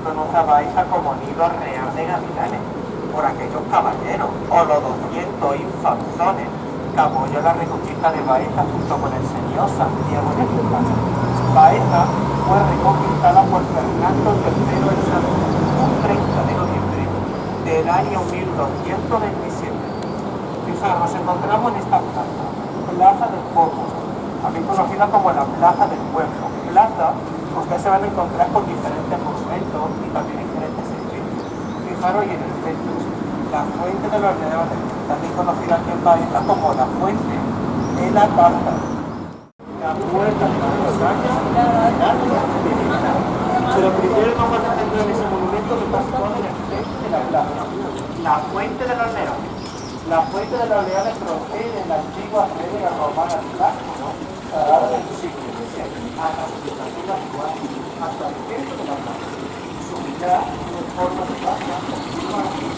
conoce a Baeza como nido real de gavilanes, por aquellos caballeros, o los 200 infanzones que apoyó la reconquista de Baeza junto con el señor Santiago de Guzmán. Baeza fue reconquistada por Fernando III el Santo, un 30 de noviembre del año 1227. Fijaros, nos encontramos en esta plaza del pueblo, también conocida como la Plaza del Pueblo. Plaza, ustedes se van a encontrar con diferentes monumentos y también diferentes edificios. Fijaros, y en el centro, la Fuente de los Leones, también conocida aquí en Baeza como la Fuente de la Taza. La puerta de los años, pero primero vamos a centrar en ese monumento que pasó en el centro de la plaza. La Fuente de los Leones. La Fuente de los Leones procede de la antigua sede romana de Básculo, dada del siglo XVII, hasta su situación actual, hasta el centro de la plaza. Su mitad, en forma de plaza, continúa aquí.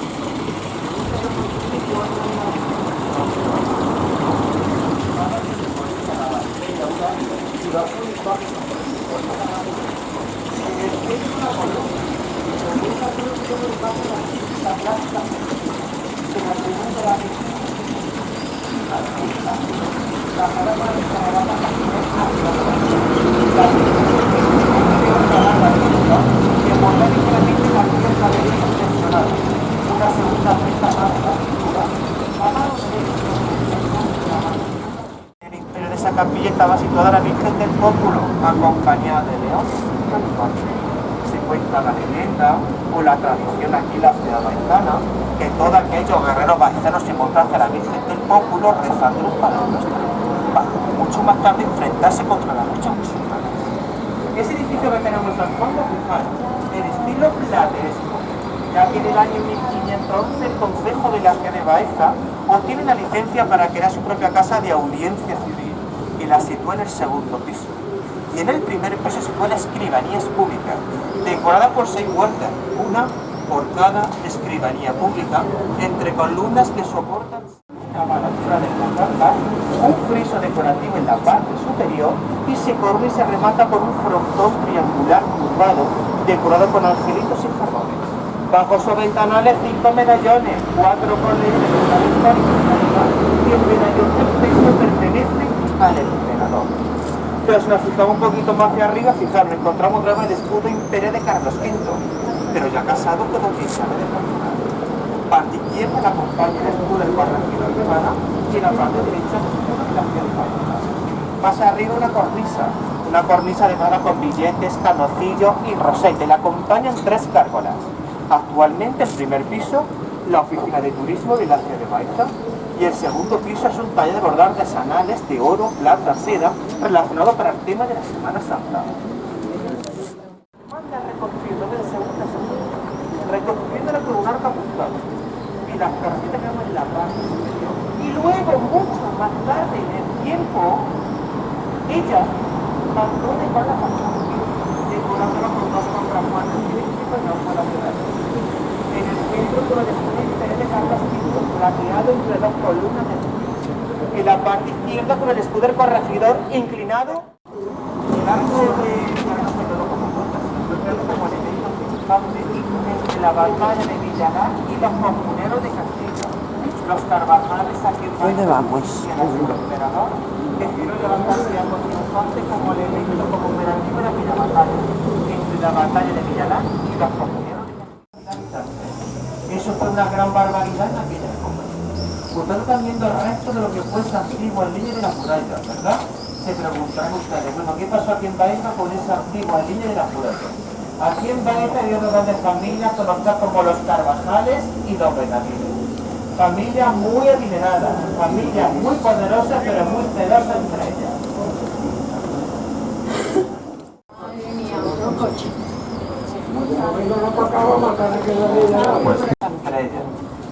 En el interior de esa capilla estaba situada la Virgen del Pópulo, acompañada de leones. Se cuenta la leyenda o la tradición aquí en la ciudad baezana que todos aquellos guerreros baezanos se encontraban a la Virgen del Pópulo rezando un Padre Nuestro, para mucho más tarde enfrentarse contra la lucha musulmana. Ese edificio que tenemos al fondo, fijaros, en estilo plateresco, ya que en el año 1511 el Concejo de la ciudad de Baeza obtiene la licencia para crear su propia casa de audiencia civil y la sitúa en el segundo piso. Y en el primer piso se sitúa la escribanías pública, decorada por 6 huertas, una por cada escribanía pública, entre columnas que soportan una balaustra de plata, un friso decorativo en la parte superior y se corona y se remata por un frontón triangular curvado, decorado con angelitos y jarrones. Bajo sus ventanales 5 medallones, 4 con leones de la ventana y el medallón del pecho pertenece al emperador. Pero si nos fijamos un poquito más hacia arriba, fijaros, encontramos otra vez el escudo imperial de Carlos V, pero ya casado con don Gonzalo de Portugal. Parte izquierda la acompaña el escudo del corregidor de Mana y en la parte derecha el escudo de la ciudad de Baeza. Más arriba una cornisa de Mana con billetes, canocillos y rosete. La acompañan 3 gárgolas. Actualmente el primer piso, la oficina de turismo de la ciudad de Baeza, y el segundo piso es un taller de bordar artesanales de oro, plata, seda, relacionado para el tema de la Semana Santa. Manda reconstruyendo del segundo a segundo, reconstruyéndolo con un arco apuntado, y las carretas que vemos en la parte superior. Y luego, mucho más tarde en el tiempo, ella mandó decorar la fachada, decorándola con 2 contrafuertes cilíndricos y 2 palas de oro. En el centro con el escudo imperial de Carlos V, plateado entre 2 columnas de piso. En la parte izquierda con el escudo del corregidor inclinado, el arco de Carlos V como botas, como elemento principal entre la batalla de Villalar y los comuneros de Castilla. Los Carvajales aquí en ¿Dónde vamos? y el emperador decidieron levantarse a triunfante como elemento como operativo de aquella batalla, entre la batalla de Villalar y los comuneros de Castilla. Eso fue una gran barbaridad en aquella época. Ustedes están viendo el resto de lo que fue esa antigua línea de la muralla, ¿verdad? Se preguntarán ustedes, bueno, ¿qué pasó aquí en Baeza con esa antigua línea de la muralla? Aquí en Baeza hay dos grandes familias conocidas como los Carvajales y los Benavides. Familias muy adineradas, familias muy poderosas pero muy celosas entre ellas. Entre ellas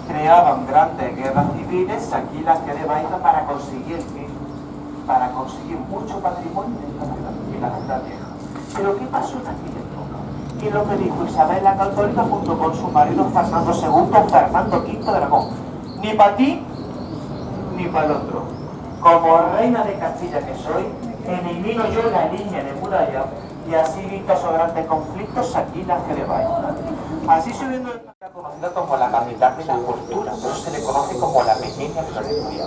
creaban grandes guerras civiles aquí en la ciudad de Baeza para conseguir mucho patrimonio en la ciudad vieja. Pero ¿qué pasó en aquella época? ¿Qué es lo que dijo Isabel la Católica junto con su marido Fernando II, Fernando V de Aragón? Ni para ti, ni para el otro. Como reina de Castilla que soy, elimino yo la línea de muralla y así evita esos grandes conflictos aquí la que de Baeza. Así subiendo está conocida como la capital de la cultura, por eso se le conoce como la pequeña Florencia.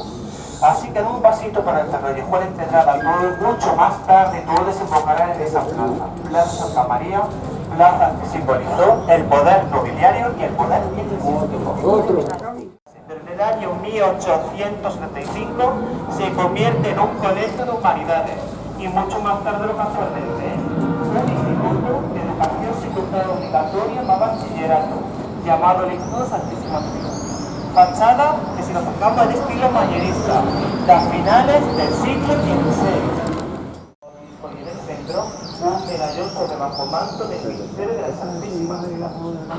Así que da un pasito para el Callejuela Empedrada, todo mucho más tarde todo desembocará en esa plaza, Plaza Santa María, plaza que simbolizó el poder nobiliario y el poder eclesiástico. Pero en el año 1875 se convierte en un colegio de humanidades y mucho más tarde lo que actualmente es un instituto de educación secundaria obligatoria más bachillerato llamado el Instituto Santísimo Cristo. Fachada que si nos fijamos al estilo manierista de finales del siglo XVI. Y en el centro un medallón sobre bajo manto del Ministerio de la Santísima Trinidad.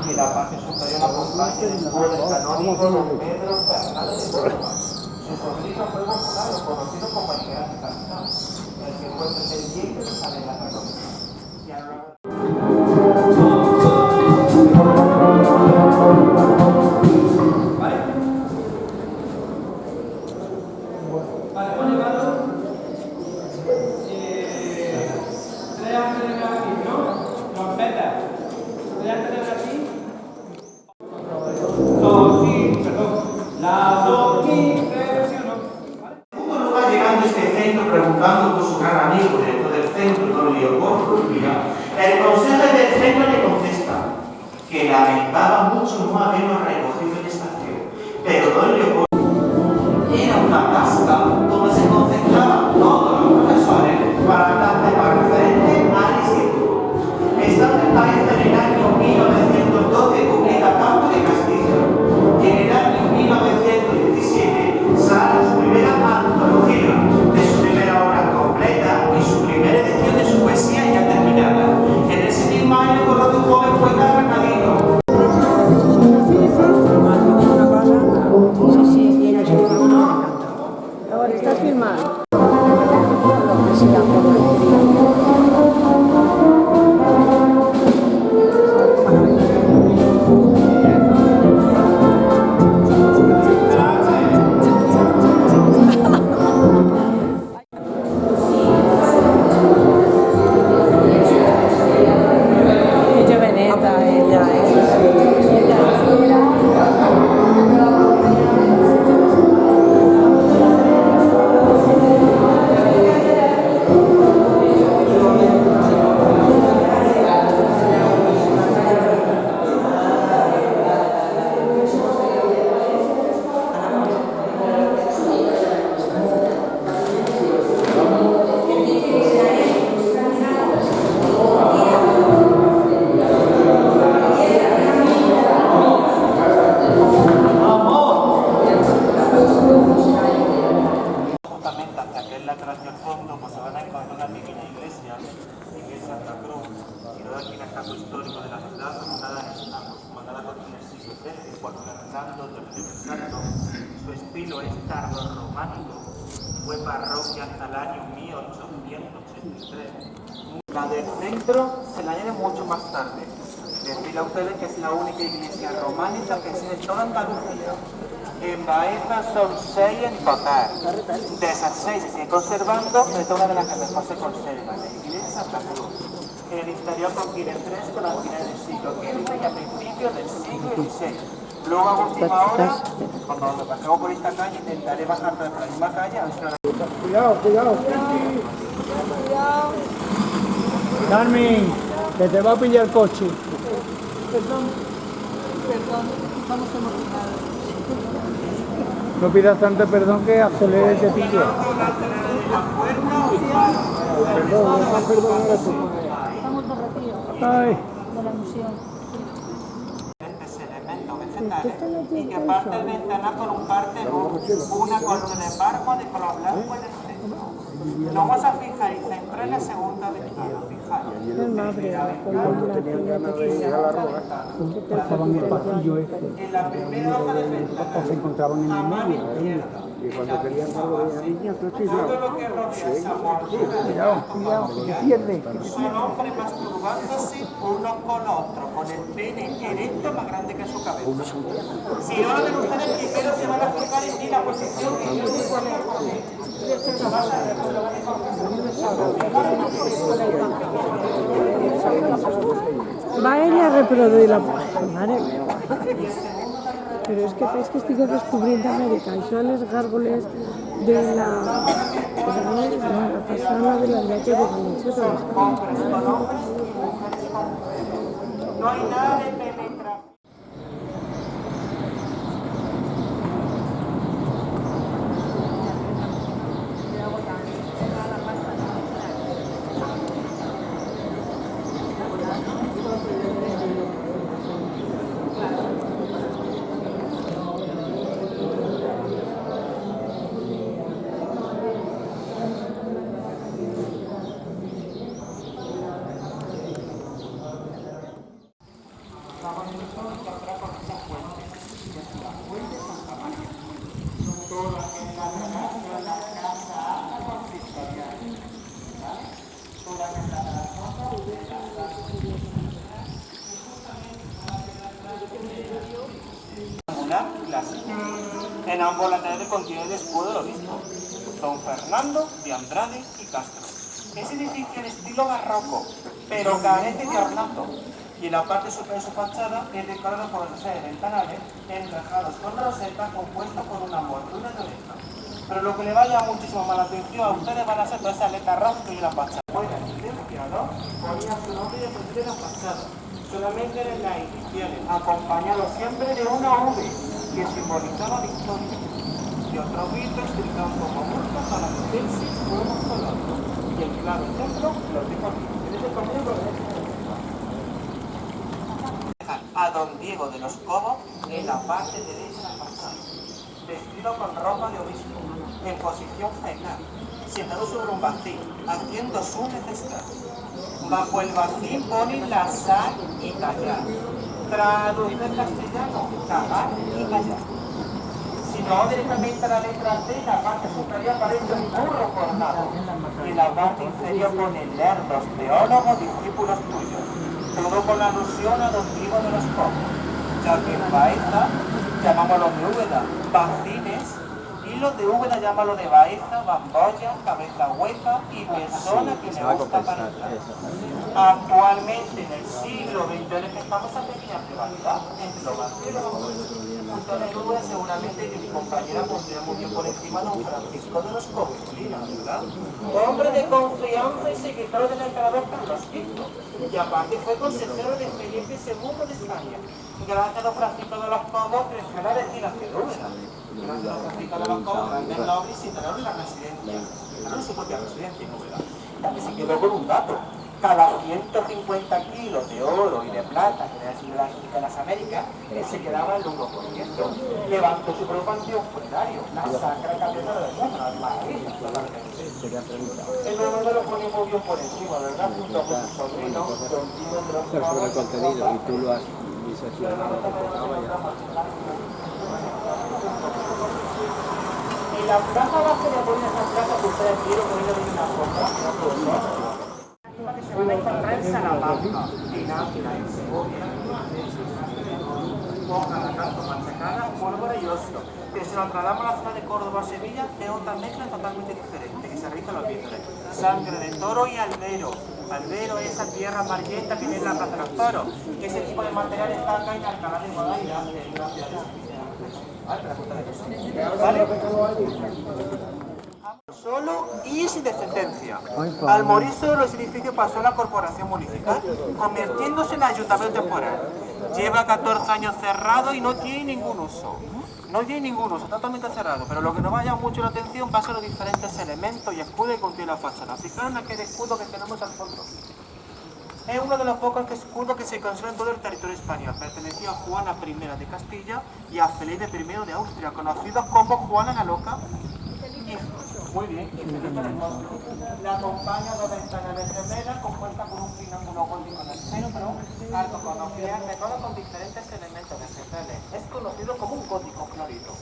Y en la parte superior acompaña el escudo del canónigo don Pedro Fernández de Córdoba. Su sobrino fue Gonzalo, conocido como el Gran Capitán, el que fue pretendiente de Isabel la Católica. Y a lo preguntando por su gran amigo, director del centro, don Leopoldo Rubia, el consejo del centro le contesta que lamentaba mucho no haberlo recogido en estación, pero don Leopoldo era una casca donde se concentraban todos los profesores para hablar de frente al instituto. Estando en Baeza en el año 1912 publica Campo de Castillo y en el año 1917 sale su primera antología de su primera obra completa y su primera edición de su poesía ya terminada. En ese mismo año conoce un joven poeta granadino. Ahora estás filmando. Histórico de la ciudad, fundada por el siglo XIII por Fernando de Santo. Su estilo es tardorrománico, fue parroquia hasta el año 1883. La del centro se la añade mucho más tarde. Decirle a ustedes que es la única iglesia románica que existe en toda Andalucía. En Baeza son 6 en total. De esas 6 se sigue conservando, es una de las que mejor se conserva, la iglesia Santa Cruz. En el interior contiene frescos a finales del siglo XV y a principios del siglo XVI. Luego a última hora, cuando pasemos por esta calle, intentaré bajar por la misma calle. Cuidado. Carmen, que te va a pillar el coche. Perdón, vamos a movilizar. No pidas tanto perdón que acelere te pillo. Perdón, Estamos de retiro Ay. de la misión. Elementos vegetales y que parte el ventanal con un parte una columna de mármol de color blanco en el centro. Nos vamos a fijar y centrar en la segunda ventana. Cuando tenían ganas de ir a la rueda, pasaban el pasillo este. En la primera hoja de ventana, O se encontraban en el a mano medio. izquierda. Y cuando querían algo de la niña, tú estoy Todo bravo. lo que rodea esa mordida Cuidado, cuidado, que te pierde. son hombres masturbándose uno con otro, con el pene erecto más grande que su cabeza. Si no lo ven ustedes, primero se van a fijar en ti la posición que yo digo en el momento. Va ella a reproduir la madre mía. Pero es que estic descubriendo América y son los gárgoles de la façana de las noches de Venezuela. Hombres con hombres, mujeres con mujeres. No hay nada de penetración. Clásica. En ambos laterales contiene el escudo del obispo, Don Fernando de Andrade y Castro. Es edificio en estilo barroco, pero carece de ornato, y en la parte superior de su fachada es decorado por una serie de ventanales enrejados con roseta compuesta por una moldura de oreja. Pero lo que le vaya muchísimo más la atención a ustedes van a ser todas esas letras rojas que hay en la fachada. Bueno, el licenciado ponía su nombre y el de la fachada, solamente en las inscripciones, acompañado siempre de una V que simbolizaba victoria, y otro grito escrito como multa para meterse uno con otro. Y el claro ejemplo lo tengo aquí. En ese conmigo a don Diego de los Cobos en la parte derecha de la fachada, vestido con ropa de obispo, en posición fetal, sentado sobre un bacín, haciendo su necesidad. Bajo el bacín ponen la sal y callar. Traducido en castellano, cagar y callar. Si no, directamente a la letra C, en la parte superior aparece un burro coronado. Y en la parte inferior pone lerdos, teólogos, discípulos tuyos. Todo con alusión a don Diego de los Cobos, ya que en Baeza llamamos los de Úbeda bacines, y los de Úbeda llamamos de Baeza, bamboya, cabeza hueca y persona que me gusta aparentar. Actualmente, en el siglo XXI, en el que estamos a pequeña rivalidad entre los vacíos y los bamboyos. Ustedes en Úbeda seguramente que mi compañera pondría muy bien por encima de don Francisco de los Cobos, ¿verdad? Hombre de confianza y secretario del emperador Carlos V. Y aparte fue consejero de Felipe II de España. Gracias a don Francisco de los Cobos creció la legislación Úbeda. Gracias a don Francisco de los Cobos, grandes nobles se instalaron en la residencia, en su propia residencia en Úbeda. También se quedó con un dato. Cada 150 kilos de oro y de plata que era el África de las Américas, se quedaba el 1%. Levantó su propio panteón funerario, la Sacra Catedral del Mundo, las maravillas totalmente. El nombre lo pone muy bien por encima, ¿verdad? Junto con su sobrino, don Diego de los Cobos. Sobre el contenido y tú lo has diseccionado. Y la plaza base de poner esa plaza que ustedes vieron, que viene de una foto, que se van a encontrar en Salamanca, en Ávila, en Segovia, Ojalá, Canto, Manzanares, Pólvora y Oslo. Que si nos trasladamos a la zona de Córdoba o Sevilla, es otra mezcla totalmente diferente, que se realiza en los vítores. Sangre de toro y albero. Albero es esa tierra amarillenta que viene en la Plaza de los Toros. Ese tipo de material está acá en Alcalá de Guadaira, en la ciudad de Sevilla. ¿Vale? Solo y sin descendencia. Al morir solo, ese edificio pasó a la corporación municipal, convirtiéndose en ayuntamiento temporal. Lleva 14 años cerrado y no tiene ningún uso. No tiene ningún uso, totalmente cerrado. Pero lo que nos vaya mucho la atención va a ser los diferentes elementos y escudos que contiene la fachada. Fijaros en aquel escudo que tenemos al fondo. Es uno de los pocos escudos que se conserva en todo el territorio español. Pertenecía a Juana I de Castilla y a Felipe I de Austria, conocidos como Juana la Loca. Muy bien. La acompaña dos ventanas de gemelas compuestas por un pináculo gótico en el centro, arco con ojiales, todo con diferentes elementos vegetales. Es conocido como un gótico florido.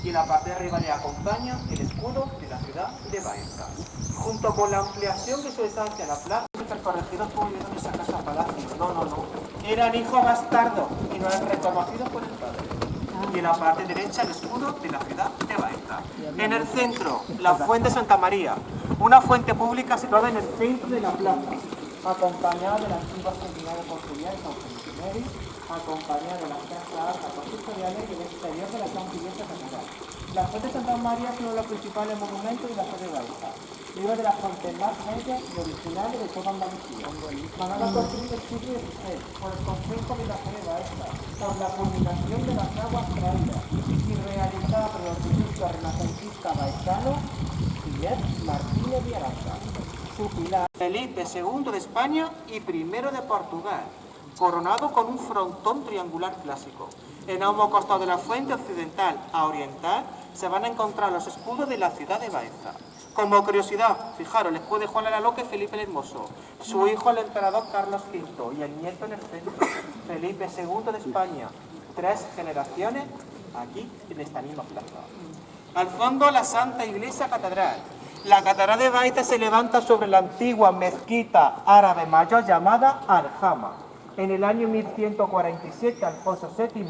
Y en la parte de arriba le acompaña el escudo de la ciudad de Baeza. Junto con la ampliación que se les hace a la plaza, los corregidos pudieron esa casa palacio. No. Eran hijos bastardos y no eran reconocidos por el padre. Y en la parte derecha el escudo de la ciudad de Baeza. En el centro, la fuente Santa María, una fuente pública situada en el centro de la plaza, acompañada de la antigua centenaria conciliar San Felipe, acompañada de las casas apostoliales y del exterior de la Santa Iglesia Catedral. La fuente Santa María es uno de los principales monumentos de la ciudad de Baeza, una de las fuentes más bellas y originales de toda Andalucía. Manada construida el siglo XVI por el Consejo de la ciudad de Baeza, por la culminación de las aguas traídas y realizada por el arquitecto renacentista baezano Guillermo Martínez de Aranda. Su pilar, Felipe II de España y I de Portugal, coronado con un frontón triangular clásico. En ambos costados de la fuente, occidental a oriental, se van a encontrar los escudos de la ciudad de Baeza. Como curiosidad, fijaros, el escudo de Juan el Loque, Felipe el Hermoso, su hijo el emperador Carlos V y el nieto en el centro, Felipe II de España. 3 generaciones aquí en esta misma plaza. Al fondo, la Santa Iglesia Catedral. La Catedral de Baeza se levanta sobre la antigua mezquita árabe mayor llamada Aljama. En el año 1147, Alfonso VII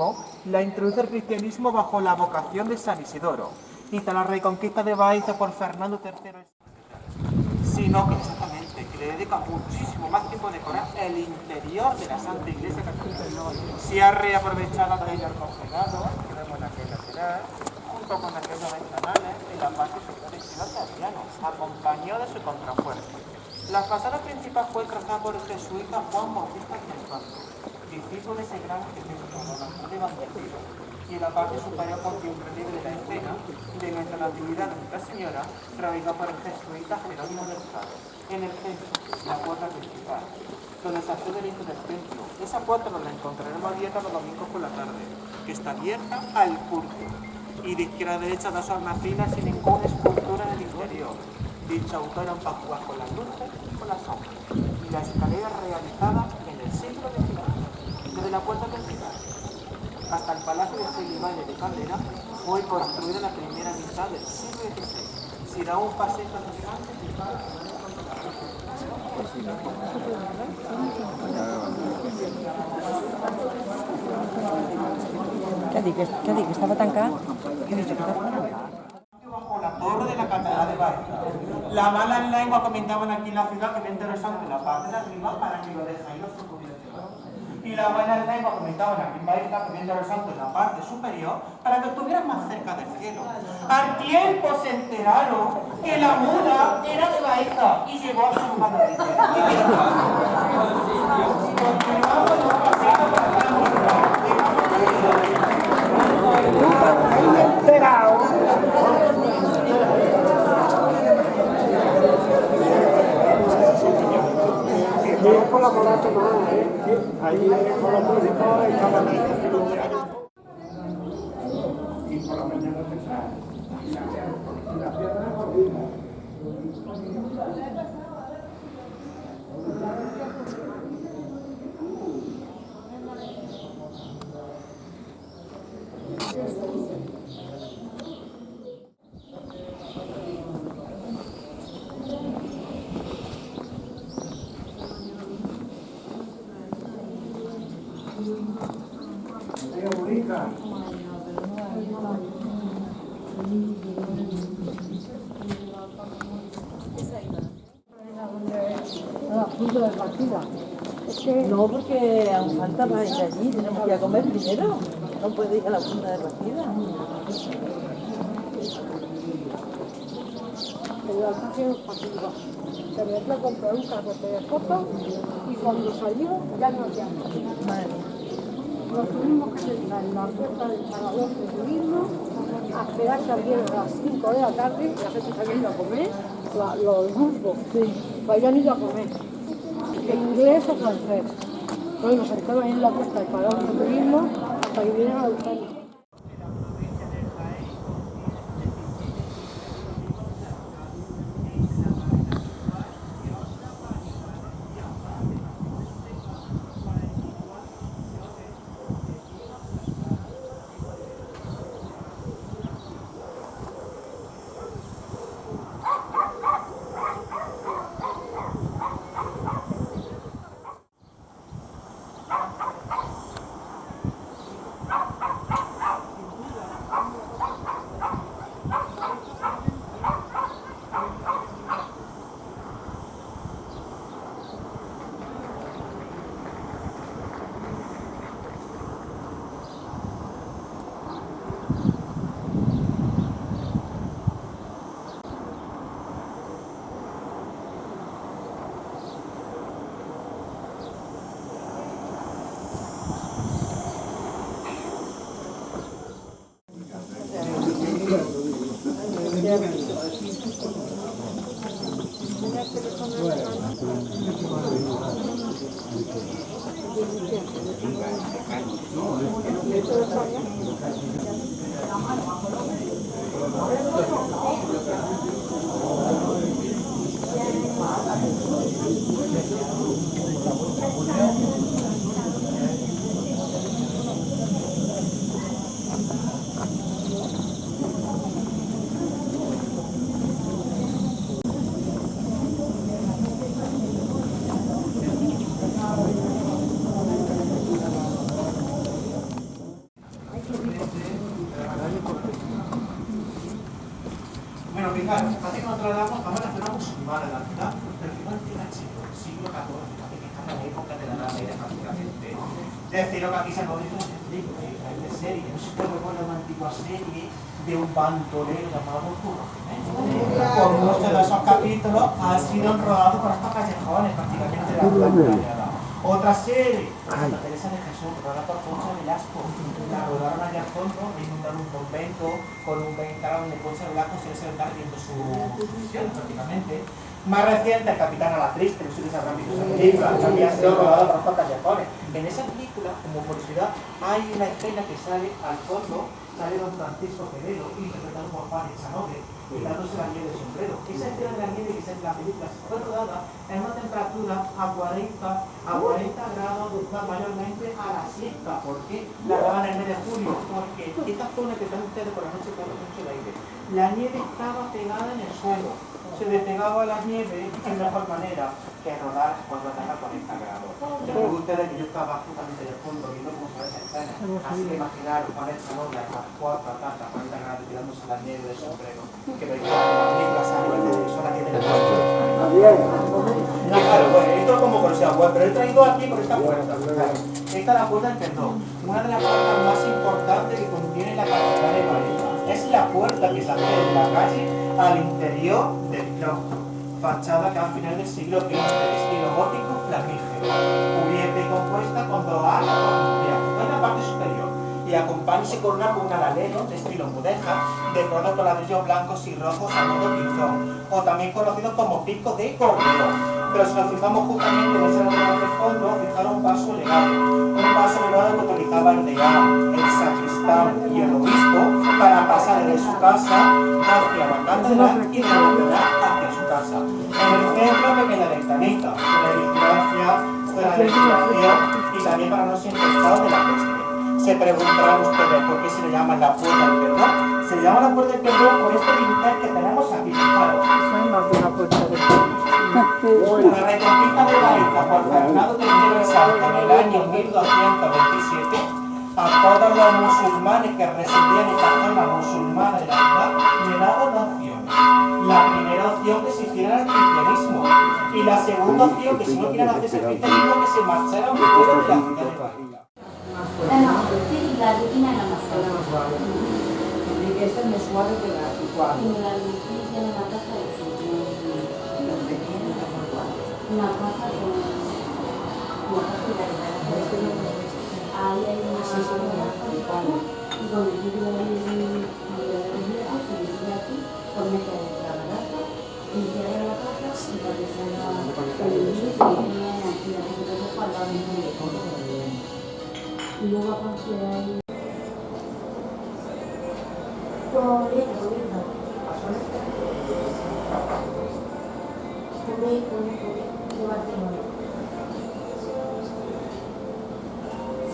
la introduce el cristianismo bajo la vocación de San Isidoro. Y tras la reconquista de Baeza por Fernando III, sino que exactamente, que le dedica muchísimo más tiempo a decorar el interior de la Santa Iglesia Catedral. Se ha reaprovechado aquello congelado, que vemos en aquel lateral, junto con aquellos ventanales en la parte superior estilo italiano, acompañado de su contrafuerte. La fachada principal fue trazada por el jesuita Juan Bautista Santo, discípulo de ese gran arquitecto de Evangelio. Y en la parte superior contiene un relieve de la escena de Nuestra Natividad de Nuestra Señora, realizada por el jesuita Jerónimo del Estado. En el centro, la puerta principal, donde se accede dentro del templo. Esa puerta nos la encontraremos abierta los domingos por la tarde, que está abierta al culto. Y de izquierda a derecha dos hornacinas sin ninguna escultura en el interior. Dicha autora empapúa con las luces y con las sombras. Y la escalera realizada en el siglo XIX. Desde la puerta principal hasta el Palacio de Seguimane de Caldera fue construida en la primera mitad del siglo XVI. Si da un paseo adelante, Què ha dit? Que estava tancat? Què ha dit? Que estava tancat? Bajo la torre de la Catedral de Baeza. La mala lengua comentaban aquí en la ciudad que era interesante la parte de arriba para que lo dejáis los sucudidos. Y la buena lengua comentaban aquí en Baeza que era interesante la parte superior para que estuvieran más cerca del cielo. Al tiempo se enteraron que la muda era de Baeza y llegó a su lugar de origen. Continuamos los paseos por la colaborato más, allí con los públicos estaban y por la mañana temprano. La piedra corrida. La punta de partida. Es que No, porque aún falta más de allí. Tenemos que ir a comer primero. No puede ir a la punta de partida. el alcance es pasivo. Se me fue a comprar un carrete de fotos y cuando salió ya no había. Madre. Nos tuvimos que sentar en la puerta del parador de turismo a esperar que abrieran a las 5 de la tarde. La gente se había ido a comer, los grupos que habían ido a comer. Inglés o francés. Entonces nos sentaban ahí en la puerta del parador de turismo hasta que vinieran a buscarnos. Bueno, fijaros, hace que nosotros hablamos, vamos a hacer una musulmana en la ciudad, pero fijaros que era siglo XIV, que está en la época de la Edad Media prácticamente. Deciros que aquí se nos dice de serie, no sé si te recuerdas una antigua serie de un bandolero llamado Curro Jiménez. Por muchos de esos capítulos han sido rodados por estos callejones prácticamente de la ciudad. Otra serie, Santa Teresa de Jesús, rodada por Concha Velasco. La rodaron allá al fondo, inundaron un convento, con un ventano donde Concha Velasco se les está viendo su misión prácticamente. Más reciente, El Capitán a la Triste, no sé si habrán visto esa película, también ha sido rodada por estos callejones. En esa película, como curiosidad, hay una escena que sale al fondo, sale don Francisco Quevedo, interpretado por Juan Echanobre, quitándose la nieve del sombrero. Esa escena de la nieve que sale en la película fue rodada en una temperatura a 40 grados, mayormente a la siesta. ¿Por qué la graban en el mes de julio? Porque esta zona que están ustedes por la noche corre mucho el aire. La nieve estaba pegada en el suelo. Se despegaba la nieve y qué mejor manera que rodar cuando están a 40 grados. Recuerden ustedes que yo estaba justamente en el fondo viendo cómo se ve esa escena. Así que imaginaros Juan Echanoble a las 4 a 40 grados tirándose la nieve del sombrero. Que veis que la película sale de televisor aquí en el puerto. Claro, bueno, esto es como curiosidad, pero he traído aquí por esta puerta. Esta es la puerta del perdón, una de las puertas más importantes que contiene la catedral de Valencia. Es la puerta que sale de la calle al interior del claustro, fachada que al final del siglo XV, de estilo gótico flamígero, cubierta y compuesta con dos alas en la parte superior, y acompáñese con un alalero de estilo mudéjar, decorado con ladrillos blancos y rojos a modo pinzón, o también conocido como pico de corredor. Pero si nos fijamos justamente en ese alalero de fondo, fijaros un vaso elevado que utilizaba el deán, el sacristán y el obispo para pasar de su casa hacia la catedral y de la catedral hacia su casa. En el centro, pequeña ventanita, la vigilancia y también para no ser infectados de la peste. Se preguntarán ustedes por qué se le llama la puerta del perdón. Se le llama la puerta del perdón por este dintel que tenemos aquí, fijaros. La reconquista de Galicia por Fernando III el Santo en el año 1227, a todos los musulmanes que residían en esta zona musulmana de la ciudad le daba dos opciones. La primera opción que se hiciera el cristianismo y la segunda opción que si no quieren hacerse el cristianismo que se marcharan fuera de la ciudad de Galicia. La rutina era más suave. Y que esta es más suave que la actual. Y la rutina era una caja de una caja con una caja de ahí hay una caja y donde yo digo aquí pone que la barata y cierra la caja y cuando salga el libro tiene aquí la gente que coja al lado de y luego aparte de ahí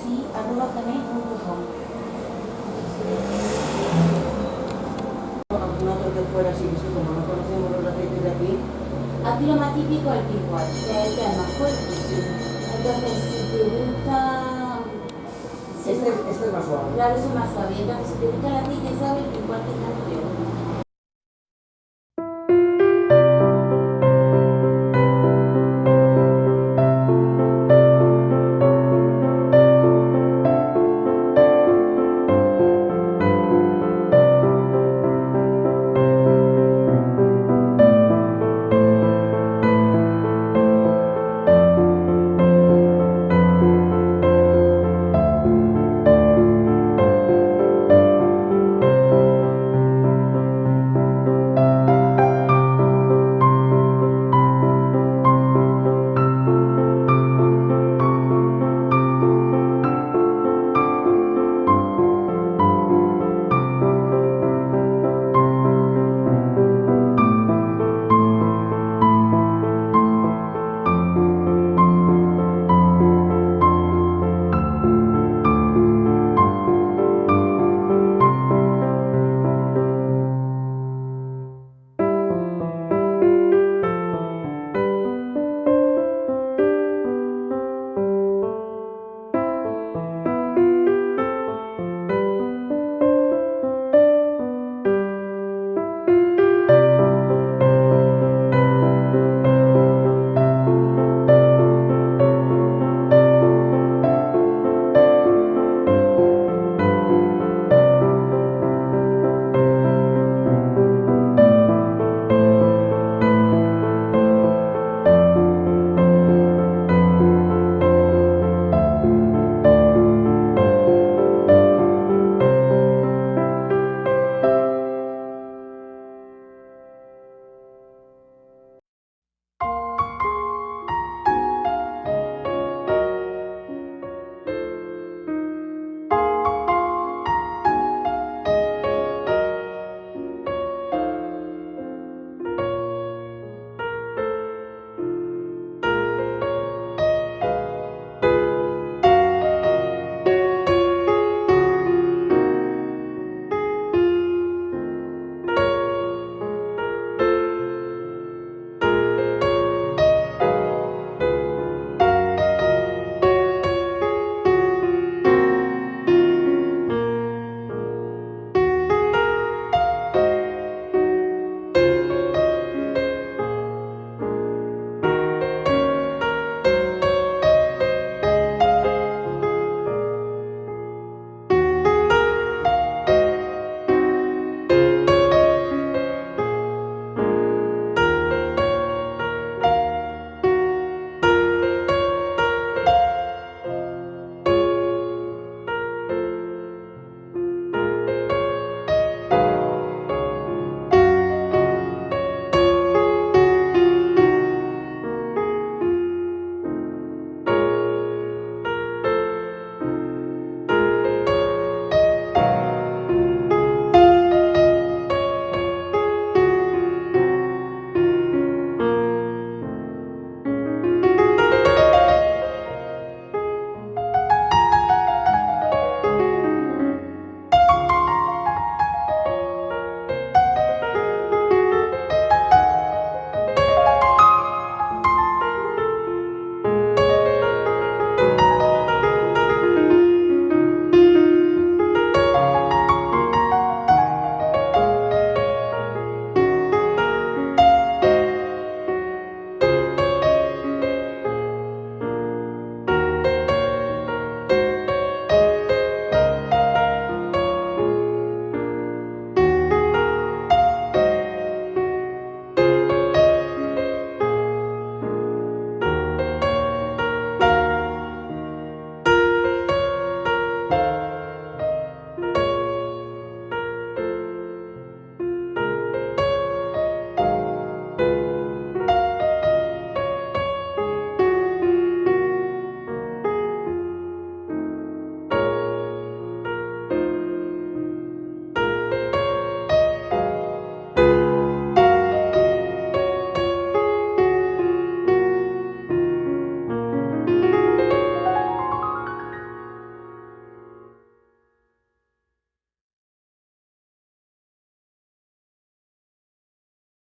sí, arriba tenéis un buzón. Nosotros que fuera así, como no conocemos los aceites de aquí. Aquí lo más típico es el picual, que es el que es más fuerte. Entonces, si te gusta... Este es más suave. Claro, es más suave. Entonces, si te gusta el aceite suave, el picual te está peor.